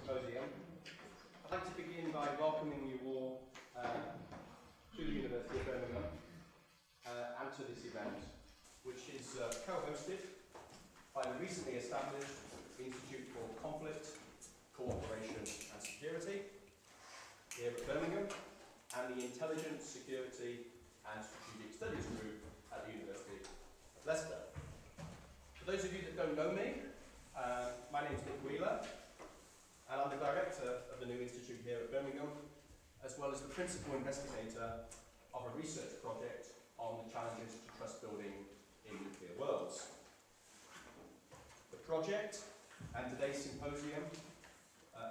Symposium. I'd like to begin by welcoming you all to the University of Birmingham and to this event, which is co-hosted by the recently established Institute for Conflict, Cooperation and Security here at Birmingham, and the Intelligence, Security and Strategic Studies Group at the University of Leicester. For those of you that don't know me, my name is Nick Wheeler, and I'm the director of the new institute here at Birmingham, as well as the principal investigator of a research project on the challenges to trust building in nuclear worlds. The project and today's symposium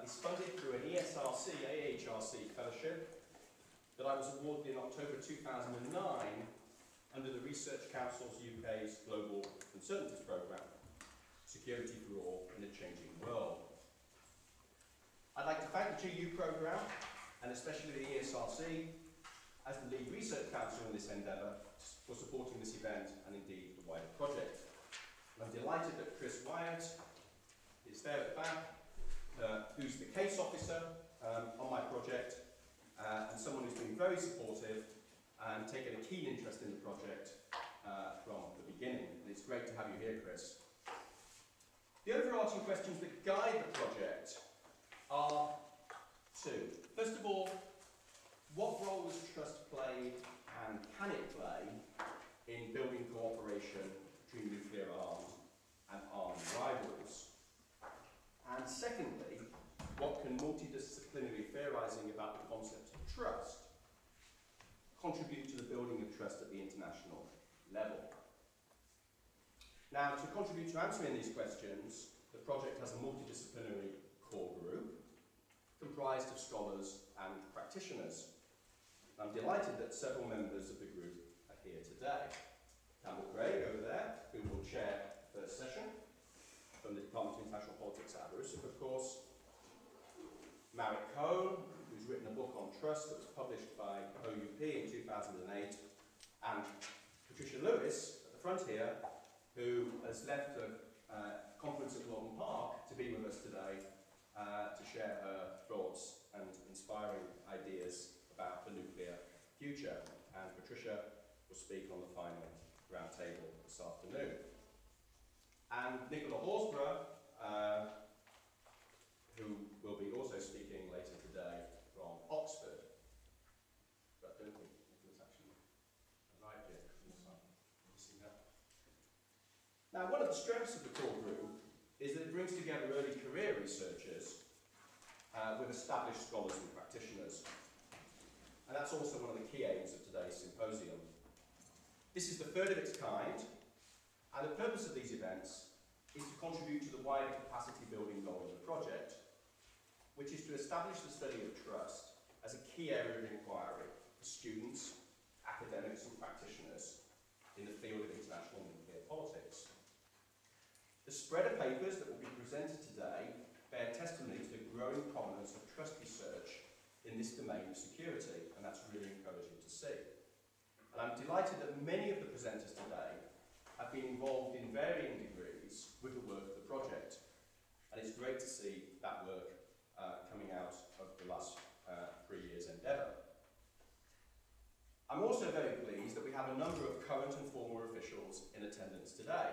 is funded through an ESRC/AHRC fellowship that I was awarded in October 2009 under the Research Council's UK's Global Uncertainties Programme, Security for All in a Changing World. I'd like to thank the GU programme, and especially the ESRC, as the lead research council in this endeavour, for supporting this event and indeed the wider project. I'm delighted that Chris Wyatt is there at the back, who's the case officer on my project, and someone who's been very supportive and taken a keen interest in the project from the beginning. And it's great to have you here, Chris. The overarching questions that guide the project are two. First of all, what role does trust play and can it play in building cooperation between nuclear armed and armed rivals? And secondly, what can multidisciplinary theorising about the concept of trust contribute to the building of trust at the international level? Now, to contribute to answering these questions, the project has a multidisciplinary core group comprised of scholars and practitioners. I'm delighted that several members of the group are here today. Campbell Craig over there, who will chair the first session from the Department of International Politics at Aberystwyth, of course. Marek Cohn, who's written a book on trust that was published by OUP in 2008, and Patricia Lewis at the front here, who has left the conference at Lawton Park to be with us today to share her thoughts and inspiring ideas about the nuclear future. And Patricia will speak on the final round table this afternoon. And Nicola Horsburgh, who will be also speaking later today from Oxford. But I don't think Nicola's actually arrived yet. Now, one of the strengths of the core group is that it brings together early career researchers with established scholars and practitioners. And that's also one of the key aims of today's symposium. This is the third of its kind, and the purpose of these events is to contribute to the wider capacity building goal of the project, which is to establish the study of trust as a key area of inquiry for students, academics and practitioners in the field of international nuclear politics. The spread of papers that will be presented today bear testimony to the growing prominence of trust research in this domain of security, and that's really encouraging to see. And I'm delighted that many of the presenters today have been involved in varying degrees with the work of the project, and it's great to see that work coming out of the last 3 years' endeavour. I'm also very pleased that we have a number of current and former officials in attendance today,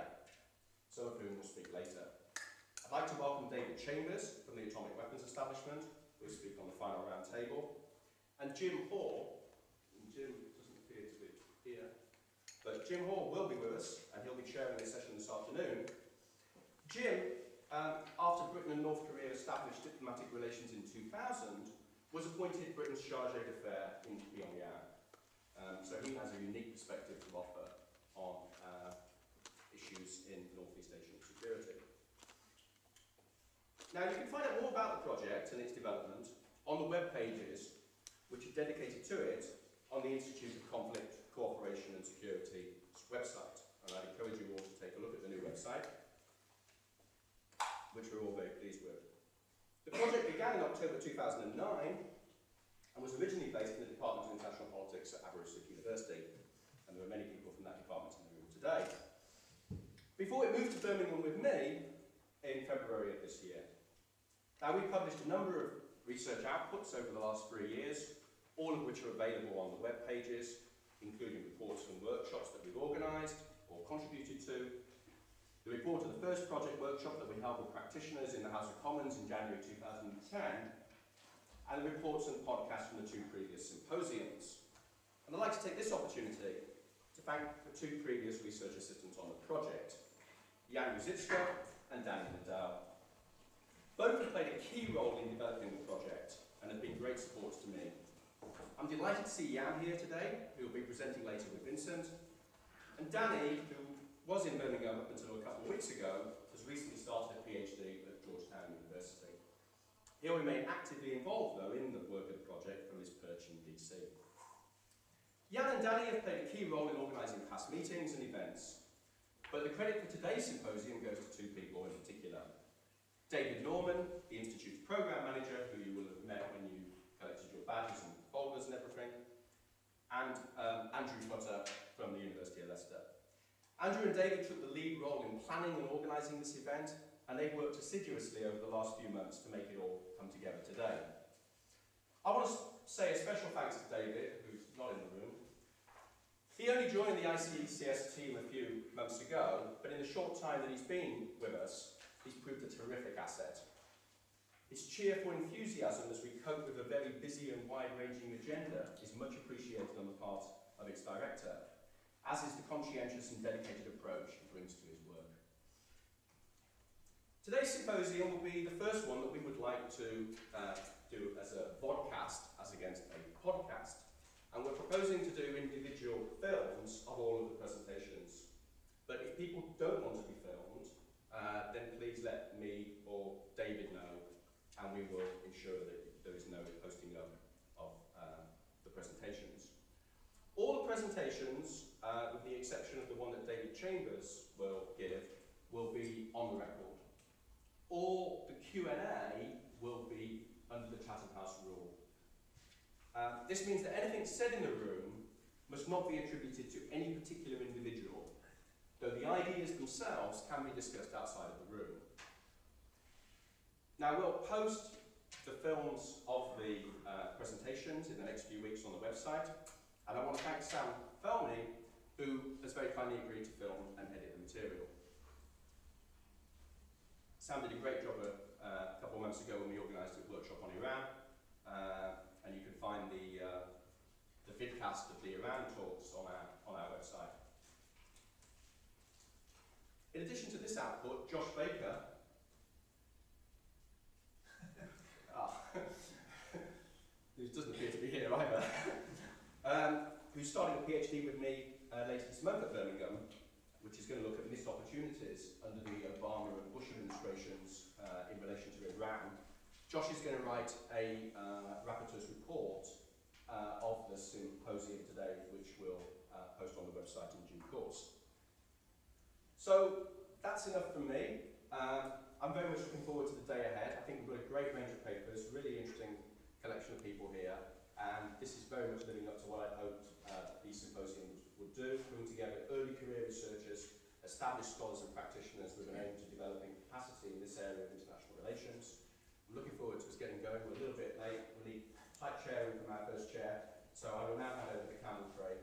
some of whom will speak later. I'd like to welcome David Chambers from the Atomic Weapons Establishment, who will speak on the final round table, and Jim Hall. And Jim doesn't appear to be here, but Jim Hall will be with us, and he'll be chairing this session this afternoon. Jim, after Britain and North Korea established diplomatic relations in 2000, was appointed Britain's chargé d'affaires in Pyongyang. So he has a unique perspective to offer on issues in Northeast Asian security. Now, you can find out more about the project and its development on the web pages which are dedicated to it on the Institute of Conflict, Cooperation and Security's website. And I'd encourage you all to take a look at the new website, which we're all very pleased with. The project began in October 2009 and was originally based in the Department of International Politics at Aberystwyth University. And there are many people from that department in the room today. Before it moved to Birmingham with me in February of this year. Now, we've published a number of research outputs over the last 3 years, all of which are available on the web pages, including reports from workshops that we've organised or contributed to, the report of the first project workshop that we held with practitioners in the House of Commons in January 2010, and the reports and podcasts from the 2 previous symposiums. And I'd like to take this opportunity to thank the 2 previous research assistants on the project, Jan Ruzicka and Danny Nadal. Both have played a key role in developing the project and have been great supports to me. I'm delighted to see Jan here today, who will be presenting later with Vincent, and Danny, who was in Birmingham up until a couple of weeks ago, has recently started a PhD at Georgetown University. He'll remain actively involved, though, in the work of the project from his perch in DC. Jan and Danny have played a key role in organising past meetings and events, but the credit for today's symposium goes to 2 people in particular. David Norman, the Institute's Programme Manager, who you will have met when you collected your badges and folders and everything, and Andrew Potter from the University of Leicester. Andrew and David took the lead role in planning and organising this event, and they've worked assiduously over the last few months to make it all come together today. I want to say a special thanks to David, who's not in the room. He only joined the ICCS team a few months ago, but in the short time that he's been with us, he's proved a terrific asset. His cheerful enthusiasm as we cope with a very busy and wide-ranging agenda is much appreciated on the part of its director, as is the conscientious and dedicated approach he brings to his work. Today's symposium will be the first one that we would like to do as a vodcast, as against a podcast, and we're proposing to do individual films of all of the presentations. But if people don't want to be filmed, then please let me or David know, and we will ensure that there is no posting up of the presentations. All the presentations, with the exception of the one that David Chambers will give, will be on the record. All the Q&A will be under the Chatham House rule. This means that anything said in the room must not be attributed to any particular individual, though the ideas themselves can be discussed outside of the room. Now, we'll post the films of the presentations in the next few weeks on the website, and I want to thank Sam Felmy, who has very kindly agreed to film and edit the material. Sam did a great job a couple of months ago when we organised a workshop on Iran, and you can find the vidcast of the Iran talks on our website. In addition to this output, Josh Baker, who doesn't appear to be here either, who's starting a PhD with me later this month at Birmingham, which is going to look at missed opportunities under the Obama and Bush administrations in relation to Iran. Josh is going to write a rapporteur's report of the symposium today, which we'll post on the website in due course. So that's enough from me. I'm very much looking forward to the day ahead. I think we've got a great range of papers, really interesting collection of people here, and this is very much living up to what I hoped these symposiums would do, bring together early career researchers, established scholars and practitioners with an aim to developing capacity in this area of international relations. I'm looking forward to us getting going. We're a little bit late. We need tight chairing from our first chair, so I will now hand over to Campbell Craig